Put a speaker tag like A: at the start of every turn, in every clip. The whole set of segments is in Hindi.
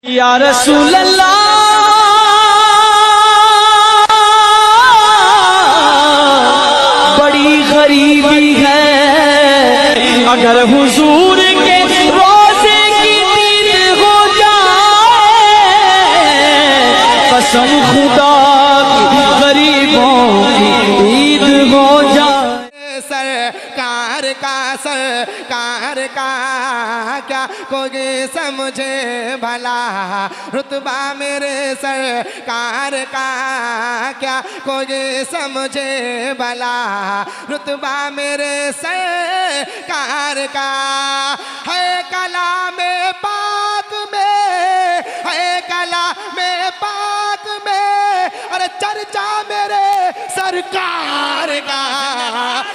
A: या रसूल अल्लाह बड़ी गरीबी है, अगर हुजूर के रोजे की ईद हो जाए, कसम खुदा की गरीबों की ईद हो जाए।
B: सरकार का क्या कोई समझे भला, रुतबा मेरे सरकार का क्या कोई समझे भला, रुतबा मेरे सरकार का है कलामे पाक में, है कलामे पाक में, अरे चर्चा मेरे सरकार का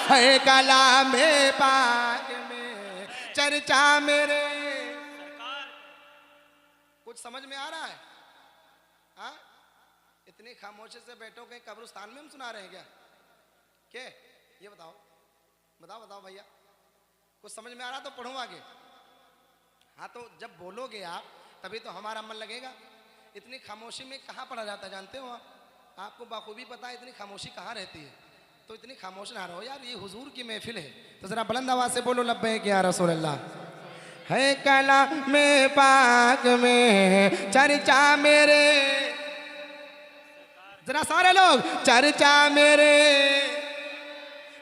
B: है कलामे पाक में, चर्चा मेरे। कुछ समझ में आ रहा है? हाँ, इतनी खामोशी से बैठो कहीं कब्रिस्तान में हम सुना रहे हैं क्या? क्या ये बताओ बताओ बताओ भैया, कुछ समझ में आ रहा तो पढ़ो आगे। हाँ, तो जब बोलोगे आप तभी तो हमारा मन लगेगा। इतनी खामोशी में कहाँ पढ़ा जाता है जानते हो आप? आपको बाखूबी पता है इतनी खामोशी कहाँ रहती है, तो इतनी खामोश ना रहो यार, ये हुजूर की महफिल है। तो जरा बुलंद आवाज से बोलो लब्बैक या रसूल अल्लाह। है कलामे पाक में चर्चा मेरे, जरा सारे लोग, चर्चा मेरे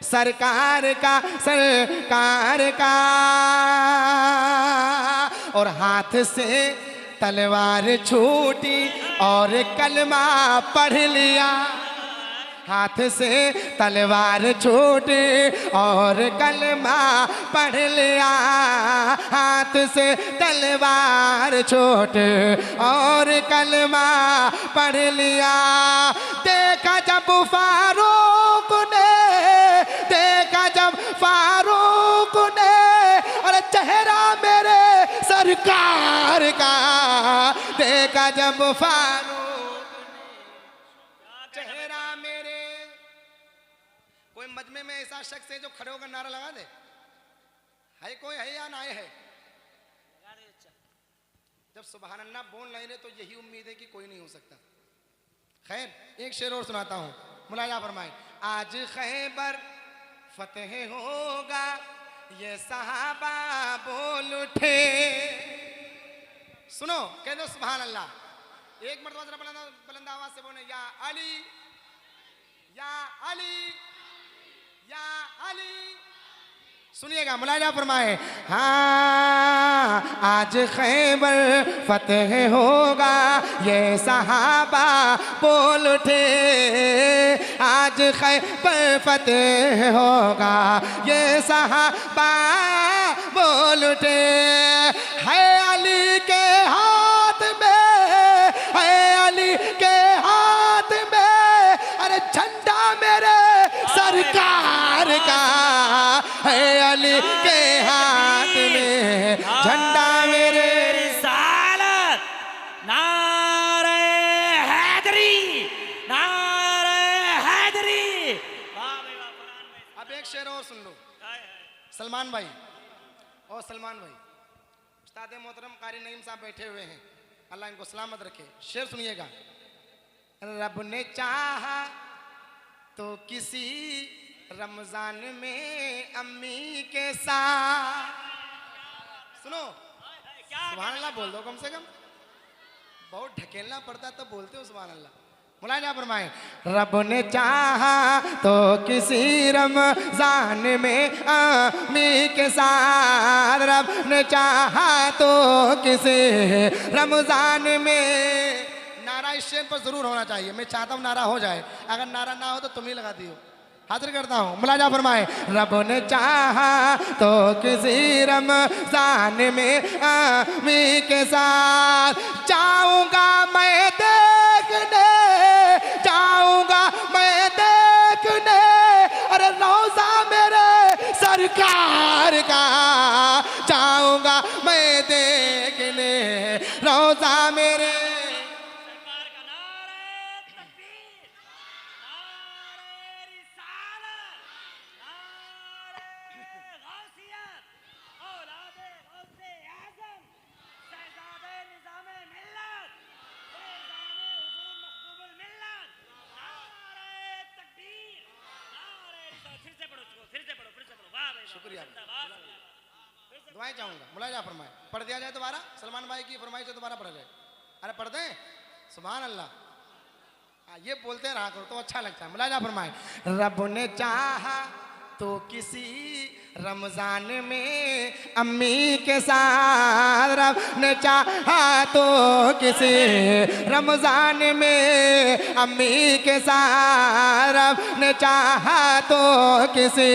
B: सरकार का सरकार का, और हाथ से तलवार छूटी और कलमा पढ़ लिया, हाथ से तलवार छूटी और कलमा पढ़ लिया, हाथ से तलवार छूटी और कलमा पढ़ लिया। देखा जब फारूक ने, देखा जब फारूक ने, अरे चेहरा मेरे सरकार का, देखा जब फारूक चेहरा मेरे। कोई मजमे में ऐसा शख्स है जो खड़े होकर नारा लगा दे? है कोई, है या ना है? जब सुभान अल्लाह बोल नहीं रहे तो यही उम्मीद है कि कोई नहीं हो सकता। खैर, एक शेर और सुनाता हूं, मुलाजा फरमाए। आज खैबर फतेह होगा ये सहाबा बोल उठे, सुनो कह दो सुभान अल्लाह। एक मरतबा जरा बुलंद आवाज से बोले, या अली या अली या अली। सुनिएगा, मुलाजा फरमाए। हाँ, आज खैबर फतेह होगा ये सहाबा बोल उठे, आज खैबर फतेह होगा ये सहाबा बोल उठे। है अली के हाथ में, है अली के हाथ में, अरे झंडा मेरे सरकार का, है अली के हाथ में झंडा मेरे
C: रिसालत। नारे हैदरी, नारे हैदरी।
B: अब एक शेर और सुन लो सलमान भाई, और सलमान भाई उस्ताद मोहतरम कारी नईम साहब बैठे हुए हैं, अल्लाह इनको सलामत रखे। शेर सुनिएगा। रब ने चाहा तो किसी रमजान में अम्मी के साथ, सुनो सुभान अल्लाह बोल दो कम से कम, बहुत ढकेलना पड़ता तो बोलते हो सुभान अल्लाह। मुलाजा फरमाए। रब ने चाहा तो किसी रमजान में अम्मी के साथ, रब ने चाहा तो किसी रमजान में। नारा इस शेर पर जरूर होना चाहिए, मैं चाहता हूँ नारा हो जाए, अगर नारा ना हो तो तुम ही लगा दियो। हाजिर करता हूँ, मुलाजा फरमाए। रब ने चाहा तो किसी रमजान में अम्मी के साथ, जाऊंगा मैं देखने, जाऊंगा मैं देखने, अरे रोजा मेरे सरकार का, जाऊंगा मैं देखने रोजा मेरे शुक्रिया। दुआएं चाहूंगा, मुलाजा फरमाए। पढ़ दिया जाए दोबारा, सलमान भाई की फरमाइश से दोबारा पढ़ जाए। अरे पढ़ दें, सुभान अल्लाह। ये बोलते रहा करो तो अच्छा लगता है। मुलाजा फरमाए। रब ने चाहा तो किसी रमजान में अम्मी के साथ, रब ने चाहा तो किसी रमजान में अम्मी के साथ, रब ने चाहा तो किसी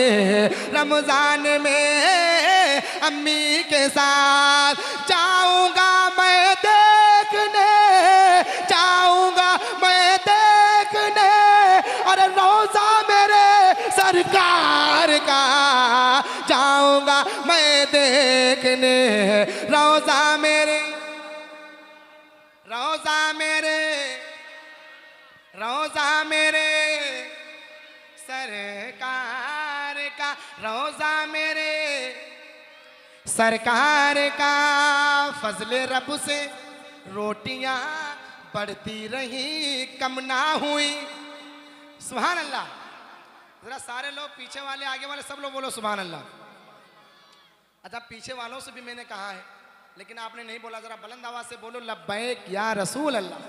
B: रमजान में अम्मी के साथ जाऊंगा मैं देखने, जाऊंगा मैं देखने, अरे रोजा मेरे सरकार का जाऊंगा मैं देखने, रोजा मेरे, रोजा मेरे, रोजा मेरे सरकार का, रोजा मेरे सरकार का। फजले रब से रोटियां बढ़ती रही, कम ना हुई। सुभान अल्लाह। जरा सारे लोग, पीछे वाले आगे वाले सब लोग बोलो सुभान अल्लाह। अच्छा, पीछे वालों से भी मैंने कहा है लेकिन आपने नहीं बोला, जरा बुलंद आवाज से बोलो लब्बैक या रसूल अल्लाह।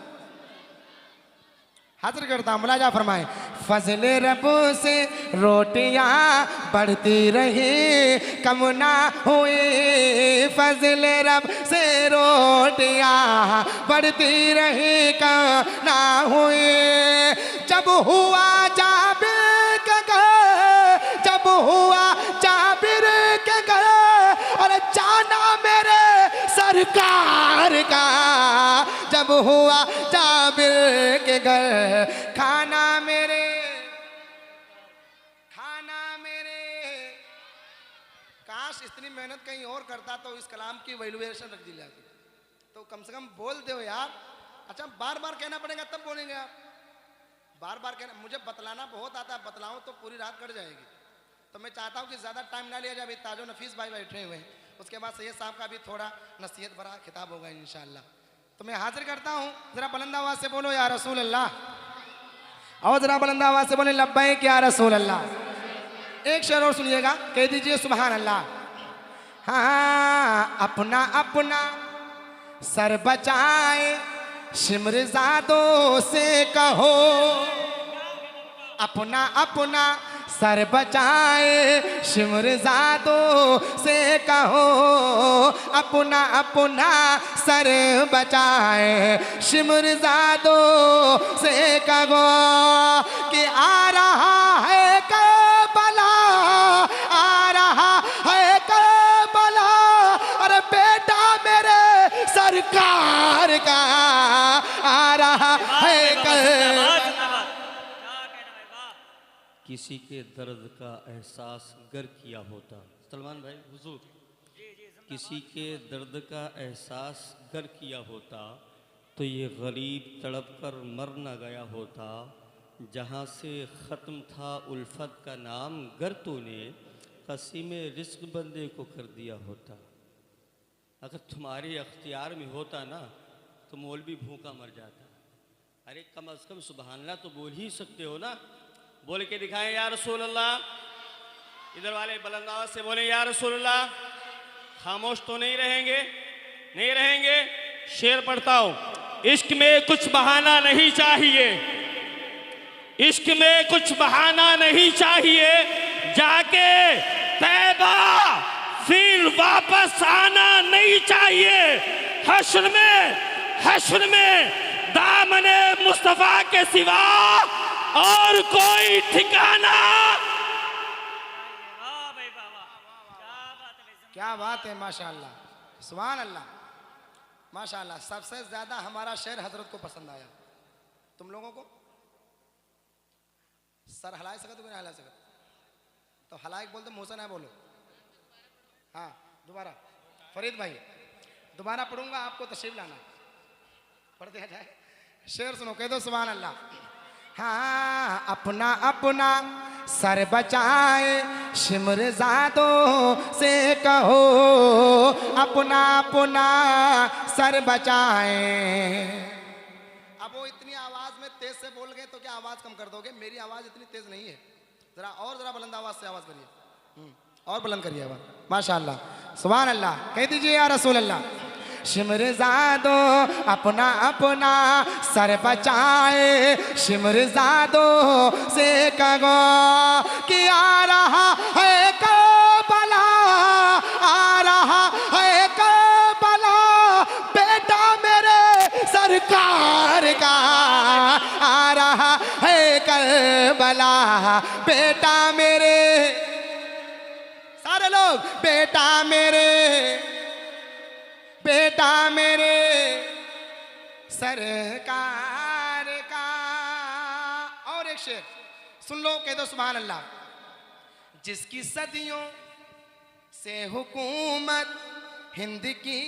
B: हाजिर करता हूं, मुलाजा फरमाए। फजले रब से रोटियां बढ़ती रही, कम ना हुई। फजले रब से रोटियां बढ़ती रही, कम ना हुई। जब हुआ जाबिर के घर, जब हुआ जाबिर के घर, और जाना मेरे सरकार का, जब हुआ जाबिर के घर, खाना मेरे, खाना मेरे। काश इतनी मेहनत कहीं और करता तो इस कलाम की वैल्यूएशन रख दी जाती। तो कम से कम बोल दो यार। अच्छा, बार बार कहना पड़ेगा तब बोलेंगे आप। बार बार कहना, मुझे बतलाना बहुत आता है, बतलाऊं तो पूरी रात कट जाएगी। तो मैं चाहता हूं कि ज्यादा टाइम ना लिया जाए। अभी ताजो नफीस भाई बैठे हुए हैं, उसके बाद सैयद साहब का भी थोड़ा नसीहत भरा खिताब होगा इंशाअल्लाह। तो मैं हाजिर करता हूं, जरा बुलंद आवाज से बोलो या रसूल अल्लाह, और जरा बुलंद आवाज से बोले लब्बैक या रसूल अल्लाह। एक शेर और सुनिएगा, कह दीजिए सुभान अल्लाह। हाँ, अपना अपना सर बचाए शिमरजादों से कहो, अपना अपना सर बचाए शिमरजादों से कहो, अपना अपना सर बचाए शिमरजादों से कहो, कि आ रहा है करबला, आ रहा है करबला, अरे बेटा मेरे सरकार का आ रहा है करबला।
D: किसी के दर्द का एहसास गर किया होता, सलमान भाई हुजूर, किसी के दर्द का एहसास गर किया होता तो ये गरीब तड़प कर मर न गया होता। जहाँ से ख़त्म था उल्फत का नाम, गर तूने क़सीम रिज़्क़ बंदे को कर दिया होता। अगर तुम्हारे अख्तियार में होता ना तो मौलवी भूखा मर जाता। अरे कम अज़ कम सुबहान अल्लाह तो बोल ही सकते हो ना, बोल के दिखाएं या रसूल अल्लाह। इधर वाले बुलंद आवाज से बोले या रसूल अल्लाह। खामोश तो नहीं रहेंगे, नहीं रहेंगे। शेर पढ़ता हूं। इश्क में कुछ बहाना नहीं चाहिए, इश्क में कुछ बहाना नहीं चाहिए, जाके तैबा फिर वापस आना नहीं चाहिए। हश्र में दामने मुस्तफा के सिवा और कोई ठिकाना।
B: क्या बात है, माशाअल्लाह, सुभान अल्लाह, माशाअल्लाह। सबसे ज्यादा हमारा शेर हजरत को पसंद आया। तुम लोगों को सर हिला सकते हो, नहीं हिला सकते तो हलाक बोल दो, मुँह से ना बोलो। हाँ, दोबारा फरीद भाई, दोबारा पढ़ूंगा, आपको तशरीफ लाना। पढ़ दिया जाए, शेर सुनो, कह दो सुभान अल्लाह। हाँ, अपना अपना सर बचाए शिमरजादों से कहो, अपना अपना सर बचाए। अब वो इतनी आवाज में तेज से बोल गए तो क्या आवाज कम कर दोगे? मेरी आवाज इतनी तेज नहीं है, जरा और जरा बुलंद आवाज से आवाज करिए। और बुलंद करिए आवाज़, माशाअल्लाह, सुभान अल्लाह। कह दीजिए या रसूल अल्लाह। शिमरजादो अपना अपना सर बचाए, शिमरजादो से कहो कि आ रहा है करबला, आ रहा है करबला, बेटा मेरे सरकार का आ रहा है करबला, बेटा मेरे, सारे लोग, बेटा मेरे, बेटा मेरे सरकार का। और एक शेर सुन लो, कह दो सुभान अल्लाह। जिसकी सदियों से हुकूमत हिंद की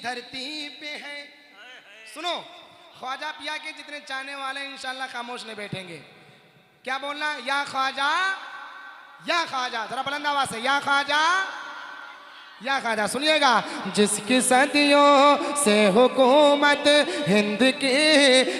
B: धरती पे है। सुनो, ख्वाजा पिया के जितने चाहने वाले इंशाल्लाह खामोश नहीं बैठेंगे। क्या बोलना? या ख्वाजा, या ख्वाजा, जरा बुलंद आवाज से, या ख्वाजा, या ख्वाजा। सुनिएगा। जिसकी सदियों से हुकूमत हिंद की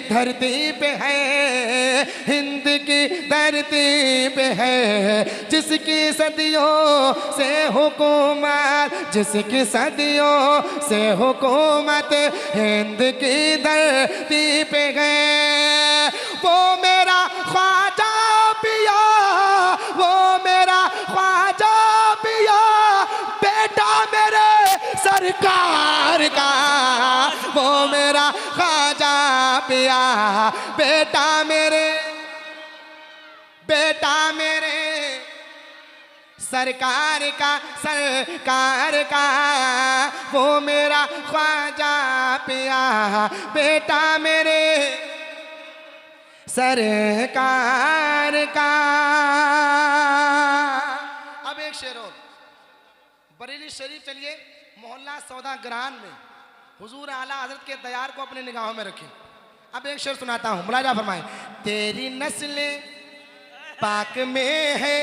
B: धरती पे है, हिंद की धरती पे है, जिसकी सदियों से हुकूमत, जिसकी सदियों से हुकूमत हिंद की धरती पे है, वो मेरा ख्वाजा पिया, वो मेरा ख्वाजा पिया, बेटा मेरे सरकार का, वो मेरा ख्वाजा पिया, बेटा मेरे, बेटा मेरे सरकार का, सरकार का, वो मेरा ख्वाजा पिया, बेटा मेरे सरकार का। अब एक शेर और, बरेली शरीफ चलिए, मोहल्ला सौदा ग्रान में हुजूर आला हजरत के दयार को अपने निगाहों में रखें। अब एक शेर सुनाता हूँ, मुलाजा फरमाएं। तेरी नस्ल पाक में है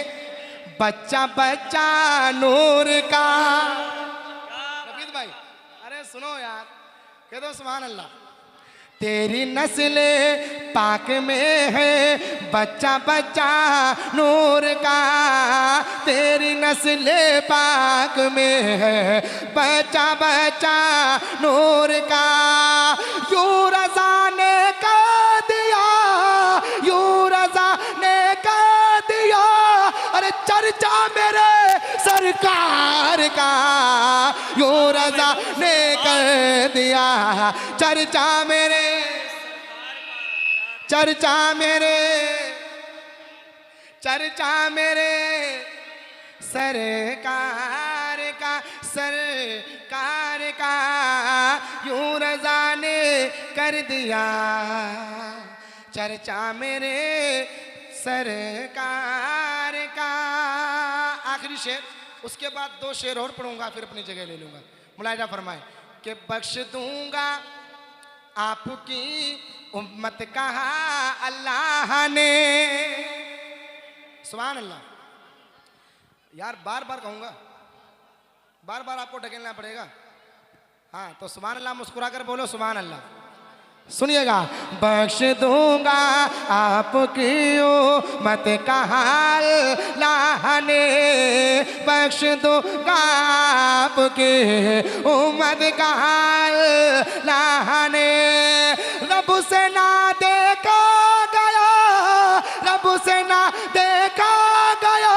B: बच्चा बच्चा नूर का। रफीद भाई, अरे सुनो यार, कह दो सुभान अल्लाह। तेरी नस्ल पाक में है बच्चा बच्चा नूर का, तेरी नस्ल पाक में है बच्चा बच्चा नूर का। यूं रज़ा ने कर दिया, यूं रज़ा ने कर दिया, अरे चर्चा मेरे सरकार का, यूं रज़ा ने कर दिया चर्चा मेरे, चर्चा मेरे, चर्चा मेरे सरकार का, सरकार का, यूं रज़ा ने कर दिया चर्चा मेरे सरकार का। आखिरी शेर, उसके बाद दो शेर और पढ़ूंगा, फिर अपनी जगह ले लूंगा। मुलाहिजा फरमाए कि बख्श दूंगा आपकी उम्मत कहा अल्लाह ने। सुभान अल्लाह। यार बार बार कहूंगा, बार बार आपको ढकेलना पड़ेगा। हाँ तो सुभान अल्लाह मुस्कुरा कर बोलो सुभान अल्लाह। सुनिएगा। बख्श दूंगा आपकी उम्मत कहा अल्लाह ने, बख्श दूंगा आपकी उम्मत कहा अल्लाह ने। रब से ना देखा गया, रब से ना देखा गया,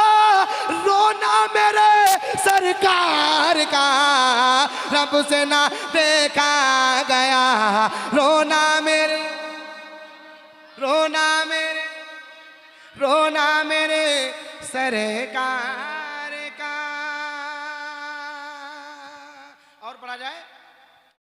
B: रोना मेरे सरकार का, रब से ना देखा गया, रोना मेरे, रोना मेरे, रोना मेरे सरकार